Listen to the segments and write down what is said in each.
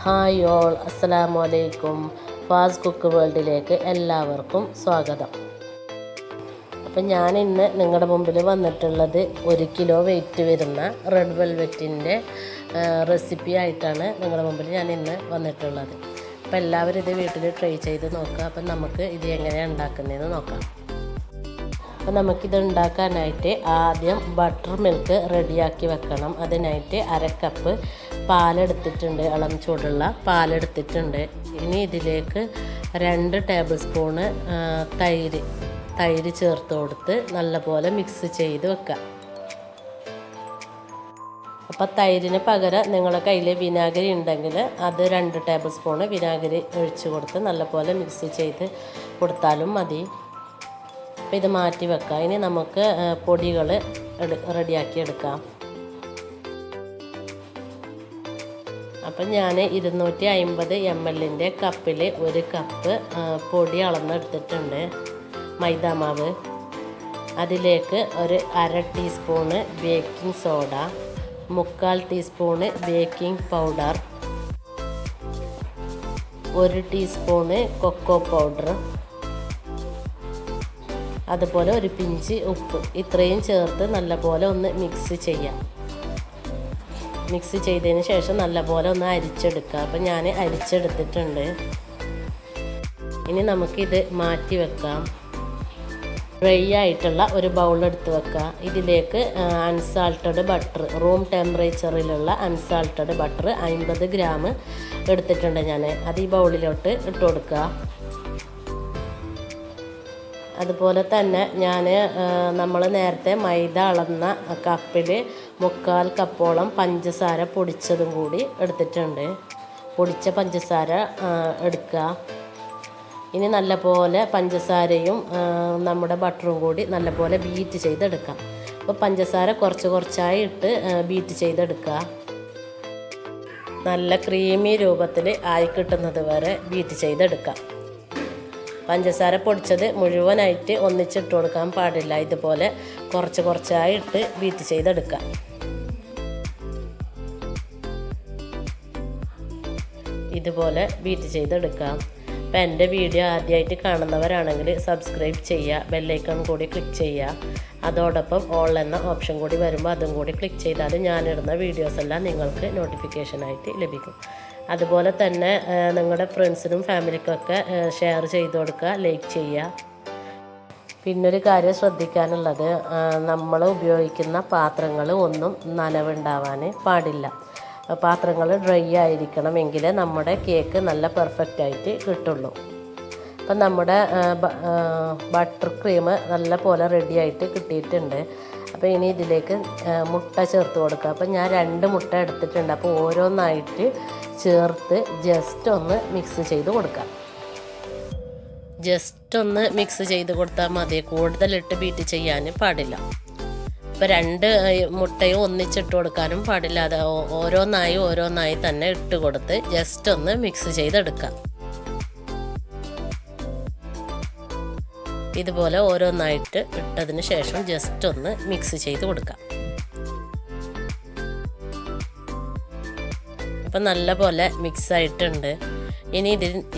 Hi all, അസ്സലാമു അലൈക്കും. ഫാസ് cook വേൾഡിലേക്ക് എല്ലാവർക്കും സ്വാഗതം. അപ്പം ഞാനിന്ന് നിങ്ങളുടെ മുമ്പിൽ വന്നിട്ടുള്ളത് 1 കിലോ വെയിറ്റ് വരുന്ന റെഡ് വെൽവെറ്റിൻ്റെ റെസിപ്പി ആയിട്ടാണ് നിങ്ങളുടെ മുമ്പിൽ ഞാൻ ഇന്ന് വന്നിട്ടുള്ളത്. അപ്പോൾ എല്ലാവരും ഇത് വീട്ടിൽ ട്രൈ ചെയ്ത് നോക്കുക. അപ്പം നമുക്ക് ഇത് എങ്ങനെയാണ് ഉണ്ടാക്കുന്നതെന്ന് നോക്കാം. അപ്പോൾ നമുക്കിത് ഉണ്ടാക്കാനായിട്ട് ആദ്യം ബട്ടർ മിൽക്ക് റെഡിയാക്കി വെക്കണം. അതിനായിട്ട് 1/2 കപ്പ് പാലെടുത്തിട്ടുണ്ട്, ഇളം ചൂടുള്ള പാലെടുത്തിട്ടുണ്ട്. ഇനി ഇതിലേക്ക് 2 ടേബിൾ സ്പൂണ് തൈര് ചേർത്ത് കൊടുത്ത് നല്ലപോലെ മിക്സ് ചെയ്ത് വെക്കാം. അപ്പോൾ തൈരിന് പകരം നിങ്ങളുടെ കയ്യിൽ വിനാഗിരി ഉണ്ടെങ്കിൽ അത് 2 ടേബിൾ സ്പൂണ് വിനാഗിരി ഒഴിച്ച് കൊടുത്ത് നല്ലപോലെ മിക്സ് ചെയ്ത് കൊടുത്താലും മതി. അപ്പോൾ ഇത് മാറ്റി വെക്കാം. ഇനി നമുക്ക് പൊടികൾ റെഡിയാക്കി എടുക്കാം. അപ്പം ഞാൻ 250 ml കപ്പിൽ 1 കപ്പ് പൊടി അളന്നെടുത്തിട്ടുണ്ട്, മൈദാമാവ്. അതിലേക്ക് ഒരു 1/2 teaspoon baking soda, 1/4 teaspoon baking powder, 1 teaspoon cocoa powder, അതുപോലെ ഒരു പിഞ്ച് ഉപ്പ്. ഇത്രയും ചേർത്ത് നല്ലപോലെ ഒന്ന് മിക്സ് ചെയ്യാം. മിക്സ് ചെയ്തതിന് ശേഷം നല്ലപോലെ ഒന്ന് അരിച്ചെടുക്കുക. അപ്പം ഞാൻ അരിച്ചെടുത്തിട്ടുണ്ട്. ഇനി നമുക്കിത് മാറ്റി വെക്കാം. ഡ്രൈ ആയിട്ടുള്ള ഒരു ബൗൾ എടുത്ത് വെക്കുക. ഇതിലേക്ക് അൺസാൾട്ടഡ് ബട്ടർ, റൂം ടെമ്പറേച്ചറിലുള്ള അൺസാൾട്ടഡ് ബട്ടർ 50 ഗ്രാം എടുത്തിട്ടുണ്ട് ഞാൻ. അത് ഈ ബൗളിലോട്ട് ഇട്ട് കൊടുക്കുക. അതുപോലെ തന്നെ ഞാൻ നമ്മൾ നേരത്തെ മൈദ അളന്ന കപ്പിൽ 1/4 കപ്പോളം പഞ്ചസാര പൊടിച്ചതും കൂടി എടുത്തിട്ടുണ്ട്. പൊടിച്ച പഞ്ചസാര എടുക്കുക. ഇനി നല്ലപോലെ പഞ്ചസാരയും നമ്മുടെ ബട്ടറും കൂടി നല്ലപോലെ ബീറ്റ് ചെയ്തെടുക്കാം. അപ്പോൾ പഞ്ചസാര കുറച്ചായി ഇട്ട് ബീറ്റ് ചെയ്തെടുക്കുക. നല്ല ക്രീമി രൂപത്തിൽ ആയി കിട്ടുന്നത് വരെ ബീറ്റ് ചെയ്തെടുക്കാം. പഞ്ചസാര പൊടിച്ചത് മുഴുവനായിട്ട് ഒന്നിച്ചിട്ട് കൊടുക്കാൻ പാടില്ല. ഇതുപോലെ കുറച്ചായിട്ട് ബീറ്റ് ചെയ്തെടുക്കാം. ഇതുപോലെ ബീറ്റ് ചെയ്തെടുക്കാം. അപ്പോൾ എൻ്റെ വീഡിയോ ആദ്യമായിട്ട് കാണുന്നവരാണെങ്കിൽ സബ്സ്ക്രൈബ് ചെയ്യുക, ബെല്ലൈക്കൺ കൂടി ക്ലിക്ക് ചെയ്യുക. അതോടൊപ്പം ഓൾ എന്ന ഓപ്ഷൻ കൂടി വരുമ്പോൾ അതും കൂടി ക്ലിക്ക് ചെയ്താൽ ഞാനിടുന്ന വീഡിയോസ് എല്ലാം നിങ്ങൾക്ക് നോട്ടിഫിക്കേഷനായിട്ട് ലഭിക്കും. അതുപോലെ തന്നെ നിങ്ങളുടെ ഫ്രണ്ട്സിനും ഫാമിലിക്കൊക്കെ ഷെയർ ചെയ്ത് കൊടുക്കുക, ലൈക്ക് ചെയ്യുക. പിന്നൊരു കാര്യം ശ്രദ്ധിക്കാനുള്ളത്, നമ്മൾ ഉപയോഗിക്കുന്ന പാത്രങ്ങൾ ഒന്നും നനവുണ്ടാവാൻ പാടില്ല. പാത്രങ്ങൾ ഡ്രൈ ആയിരിക്കണം, എങ്കിലേ നമ്മുടെ കേക്ക് നല്ല പെർഫെക്റ്റ് ആയിട്ട് കിട്ടുള്ളൂ. അപ്പം നമ്മുടെ ബട്ടർ ക്രീം നല്ല പോലെ റെഡി ആയിട്ട് കിട്ടിയിട്ടുണ്ട്. അപ്പോൾ ഇനി ഇതിലേക്ക് മുട്ട ചേർത്ത് കൊടുക്കുക. അപ്പം ഞാൻ 2 മുട്ട എടുത്തിട്ടുണ്ട്. അപ്പോൾ ഓരോന്നായിട്ട് ചേർത്ത് ജസ്റ്റ് ഒന്ന് മിക്സ് ചെയ്ത് കൊടുക്കാം. ജസ്റ്റ് ഒന്ന് മിക്സ് ചെയ്ത് കൊടുത്താൽ മതി, കൂടുതലിട്ട് ബീറ്റ് ചെയ്യാൻ പാടില്ല. ഇപ്പോൾ 2 മുട്ടയും ഒന്നിച്ചിട്ട് കൊടുക്കാനും പാടില്ല. അത് ഓരോന്നായി തന്നെ ഇട്ട് കൊടുത്ത് ജസ്റ്റ് ഒന്ന് മിക്സ് ചെയ്തെടുക്കാം. ഇതുപോലെ ഓരോന്നായിട്ട് ഇട്ടതിന് ശേഷം ജസ്റ്റ് ഒന്ന് മിക്സ് ചെയ്ത് കൊടുക്കാം. അപ്പം നല്ല പോലെ മിക്സ് ആയിട്ടുണ്ട്. ഇനി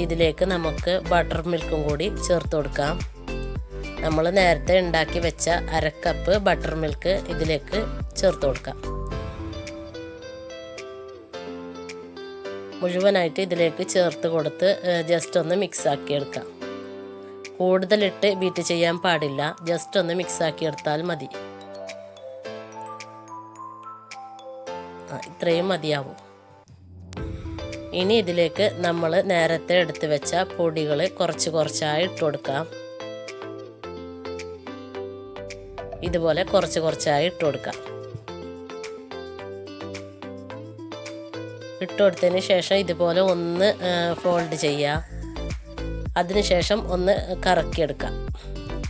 ഇതിലേക്ക് നമുക്ക് ബട്ടർ മിൽക്കും കൂടി ചേർത്ത് കൊടുക്കാം. നമ്മൾ നേരത്തെ ഉണ്ടാക്കി വെച്ച 1/2 കപ്പ് ബട്ടർ മിൽക്ക് ഇതിലേക്ക് ചേർത്ത് കൊടുക്കാം. മുഴുവനായിട്ട് ഇതിലേക്ക് ചേർത്ത് കൊടുത്ത് ജസ്റ്റ് ഒന്ന് മിക്സ് ആക്കിയെടുക്കാം. കൂടുതലിട്ട് ബീറ്റ് ചെയ്യാൻ പാടില്ല, ജസ്റ്റ് ഒന്ന് മിക്സ് ആക്കിയെടുത്താൽ മതി. ഇത്രയും മതിയാവും. ഇനി ഇതിലേക്ക് നമ്മൾ നേരത്തെ എടുത്ത് വെച്ച പൊടികൾ കുറച്ചായി ഇട്ട് കൊടുക്കാം. ഇതുപോലെ കുറച്ചായി ഇട്ട് കൊടുക്കാം. ഇട്ട് കൊടുത്തതിന് ശേഷം ഇതുപോലെ ഒന്ന് ഫോൾഡ് ചെയ്യുക. അതിനുശേഷം ഒന്ന് കറക്കിയെടുക്കാം.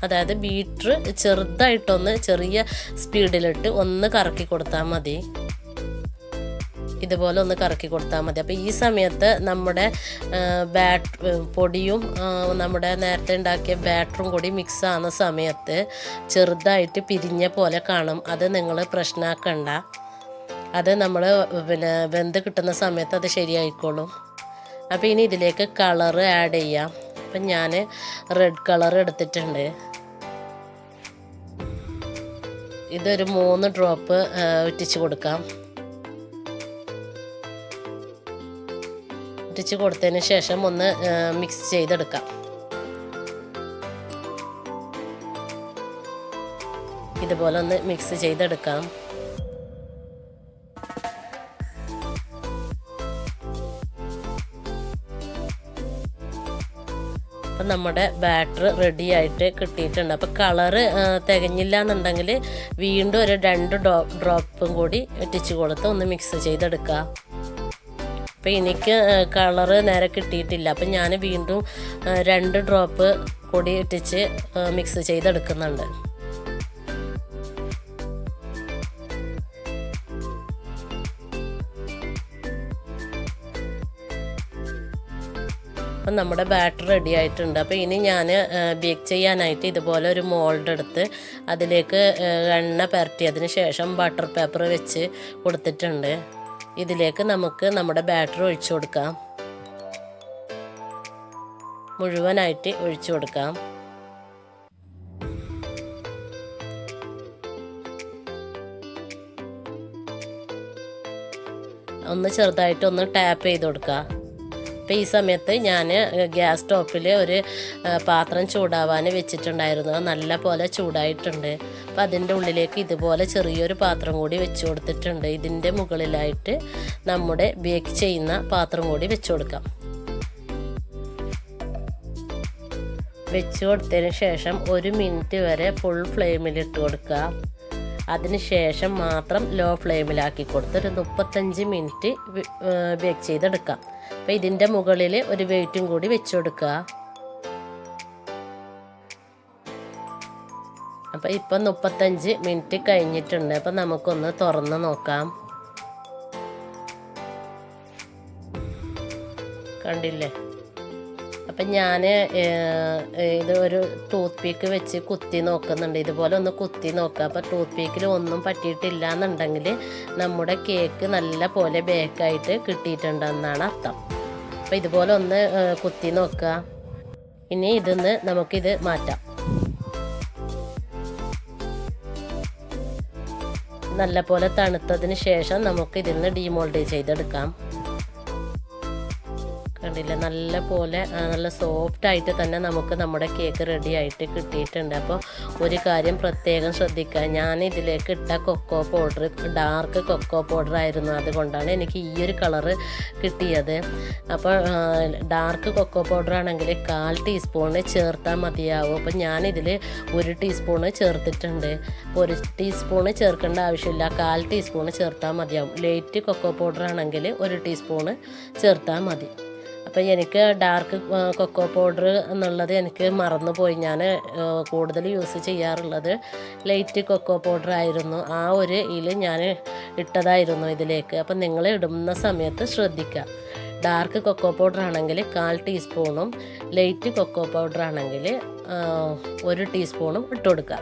അതായത് ബീറ്റർ ചെറുതായിട്ടൊന്ന് ചെറിയ സ്പീഡിലിട്ട് ഒന്ന് കറക്കി കൊടുത്താൽ മതി. ഇതുപോലെ ഒന്ന് കറക്കി കൊടുത്താൽ മതി. അപ്പോൾ ഈ സമയത്ത് നമ്മുടെ പൊടിയും നമ്മുടെ നേരത്തെ ഉണ്ടാക്കിയ ബാറ്ററും കൂടി മിക്സ് ആവുന്ന സമയത്ത് ചെറുതായിട്ട് പിരിഞ്ഞ പോലെ കാണും. അത് നിങ്ങൾ പ്രശ്നമാക്കണ്ട. അത് നമ്മൾ വെന്ത് കിട്ടുന്ന സമയത്ത് അത് ശരിയായിക്കോളും. അപ്പോൾ ഇനി ഇതിലേക്ക് കളറ് ആഡ് ചെയ്യാം. അപ്പം ഞാൻ റെഡ് കളർ എടുത്തിട്ടുണ്ട്. ഇതൊരു 3 ഡ്രോപ്പ് ഇറ്റിച്ച് കൊടുക്കാം. ഇറ്റിച്ച് കൊടുത്തതിന് ശേഷം ഒന്ന് മിക്സ് ചെയ്തെടുക്കാം. ഇതുപോലെ ഒന്ന് മിക്സ് ചെയ്തെടുക്കാം. അപ്പം നമ്മുടെ ബാറ്റർ റെഡി ആയിട്ട് കിട്ടിയിട്ടുണ്ട്. അപ്പോൾ കളറ് തികഞ്ഞില്ല എന്നുണ്ടെങ്കിൽ വീണ്ടും ഒരു 2 ഡ്രോപ്പും കൂടി ഇട്ടിച്ച് കൊടുത്ത് ഒന്ന് മിക്സ് ചെയ്തെടുക്കുക. അപ്പോൾ എനിക്ക് കളറ് നേരെ കിട്ടിയിട്ടില്ല. അപ്പം ഞാൻ വീണ്ടും 2 ഡ്രോപ്പ് കൂടി ഇട്ടിച്ച് മിക്സ് ചെയ്തെടുക്കുന്നുണ്ട്. അപ്പം നമ്മുടെ ബാറ്റർ റെഡി ആയിട്ടുണ്ട്. അപ്പോൾ ഇനി ഞാൻ ബേക്ക് ചെയ്യാനായിട്ട് ഇതുപോലെ ഒരു മോൾഡ് എടുത്ത് അതിലേക്ക് എണ്ണ പുരട്ടിയതിന് ശേഷം ബട്ടർ പേപ്പർ വെച്ച് കൊടുത്തിട്ടുണ്ട്. ഇതിലേക്ക് നമുക്ക് നമ്മുടെ ബാറ്റർ ഒഴിച്ചു കൊടുക്കാം. മുഴുവനായിട്ട് ഒഴിച്ചു കൊടുക്കാം. ഒന്ന് ചെറുതായിട്ടൊന്ന് ടാപ്പ് ചെയ്ത് കൊടുക്കുക. അപ്പോൾ ഈ സമയത്ത് ഞാൻ ഗ്യാസ് സ്റ്റോപ്പിൽ ഒരു പാത്രം ചൂടാവാൻ വെച്ചിട്ടുണ്ടായിരുന്നു. നല്ല പോലെ ചൂടായിട്ടുണ്ട്. അപ്പോൾ അതിൻ്റെ ഉള്ളിലേക്ക് ഇതുപോലെ ചെറിയൊരു പാത്രം കൂടി വെച്ച് കൊടുത്തിട്ടുണ്ട്. ഇതിൻ്റെ മുകളിലായിട്ട് നമ്മുടെ ബേക്ക് ചെയ്യുന്ന പാത്രം കൂടി വെച്ച് കൊടുക്കാം. വെച്ച് കൊടുത്തതിന് ശേഷം 1 മിനിറ്റ് വരെ ഫുൾ ഫ്ലെയിമിൽ ഇട്ട് കൊടുക്കുക. അതിനുശേഷം മാത്രം ലോ ഫ്ലെയിമിലാക്കി കൊടുത്ത് ഒരു 35 മിനിറ്റ് ബേക്ക് ചെയ്തെടുക്കാം. അപ്പോൾ ഇതിൻ്റെ മുകളിൽ ഒരു വെയിറ്റും കൂടി വെച്ച് കൊടുക്കുക. അപ്പോൾ ഇപ്പം 35 മിനിറ്റ് കഴിഞ്ഞിട്ടുണ്ട്. അപ്പം നമുക്കൊന്ന് തുറന്ന് നോക്കാം. കണ്ടില്ലേ? അപ്പം ഞാൻ ഇത് ഒരു ടൂത്ത് പീക്ക് വെച്ച് കുത്തി നോക്കുന്നുണ്ട്. ഇതുപോലെ ഒന്ന് കുത്തി നോക്കുക. അപ്പോൾ ടൂത്ത് പീക്കിൽ ഒന്നും പറ്റിയിട്ടില്ല എന്നുണ്ടെങ്കിൽ നമ്മുടെ കേക്ക് നല്ല പോലെ ബേക്കായിട്ട് കിട്ടിയിട്ടുണ്ടെന്നാണ് അർത്ഥം. അപ്പോൾ ഇതുപോലെ ഒന്ന് കുത്തി നോക്കുക. ഇനി ഇതിന്ന് നമുക്കിത് മാറ്റാം. നല്ല പോലെ തണുത്തതിന് ശേഷം നമുക്ക് ഇതിന്ന് ഡീമോൾഡ് ചെയ്തെടുക്കാം. കണ്ടില്ല? നല്ല പോലെ നല്ല സോഫ്റ്റായിട്ട് തന്നെ നമുക്ക് നമ്മുടെ കേക്ക് റെഡി ആയിട്ട് കിട്ടിയിട്ടുണ്ട്. അപ്പോൾ ഒരു കാര്യം പ്രത്യേകം ശ്രദ്ധിക്കുക. ഞാൻ ഇതിലേക്ക് ഇട്ട cocoa powder dark cocoa powder ആയിരുന്നു. അതുകൊണ്ടാണ് എനിക്ക് ഈ ഒരു കളറ് കിട്ടിയത്. അപ്പോൾ ഡാർക്ക് കൊക്കോ പൗഡർ ആണെങ്കിൽ 1/4 ടീസ്പൂണ് ചേർത്താൽ മതിയാവും. അപ്പോൾ ഞാനിതിൽ 1 ടീസ്പൂണ് ചേർത്തിട്ടുണ്ട്. അപ്പോൾ 1 ടീസ്പൂണ് ചേർക്കേണ്ട ആവശ്യമില്ല, 1/4 ടീസ്പൂണ് ചേർത്താൽ മതിയാവും. ലൈറ്റ് കൊക്കോ പൗഡർ ആണെങ്കിൽ 1 ടീസ്പൂണ് ചേർത്താൽ മതി. അപ്പോൾ എനിക്ക് ഡാർക്ക് കൊക്കോ പൗഡർ എന്നുള്ളത് എനിക്ക് മറന്നുപോയി. ഞാൻ കൂടുതൽ യൂസ് ചെയ്യാറുള്ളത് ലൈറ്റ് കൊക്കോ പൗഡർ ആയിരുന്നു. ആ ഒരു ഞാൻ ഇട്ടതായിരുന്നു ഇതിലേക്ക്. അപ്പം നിങ്ങൾ ഇടുന്ന സമയത്ത് ശ്രദ്ധിക്കുക. ഡാർക്ക് കൊക്കോ പൗഡർ ആണെങ്കിൽ 1/4 ടീസ്പൂണും ലൈറ്റ് കൊക്കോ പൗഡർ ആണെങ്കിൽ 1 ടീസ്പൂണും ഇട്ട് കൊടുക്കുക.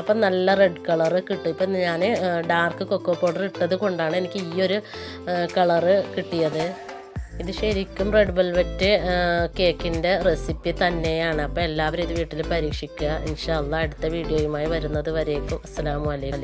അപ്പം നല്ല റെഡ് കളറ് കിട്ടും. ഇപ്പം ഞാൻ ഡാർക്ക് കൊക്കോ പൗഡർ ഇട്ടത് കൊണ്ടാണ് എനിക്ക് ഈ ഒരു കളറ് കിട്ടിയത്. ഇത് ശരിക്കും റെഡ് വെൽവെറ്റ് കേക്കിൻ്റെ റെസിപ്പി തന്നെയാണ്. അപ്പോൾ എല്ലാവരും ഇത് വീട്ടിൽ പരീക്ഷിക്കുക. ഇൻഷാ അല്ലാഹ് അടുത്ത വീഡിയോയുമായി വരുന്നത് വരേക്കും അസ്സലാമു അലൈക്കും.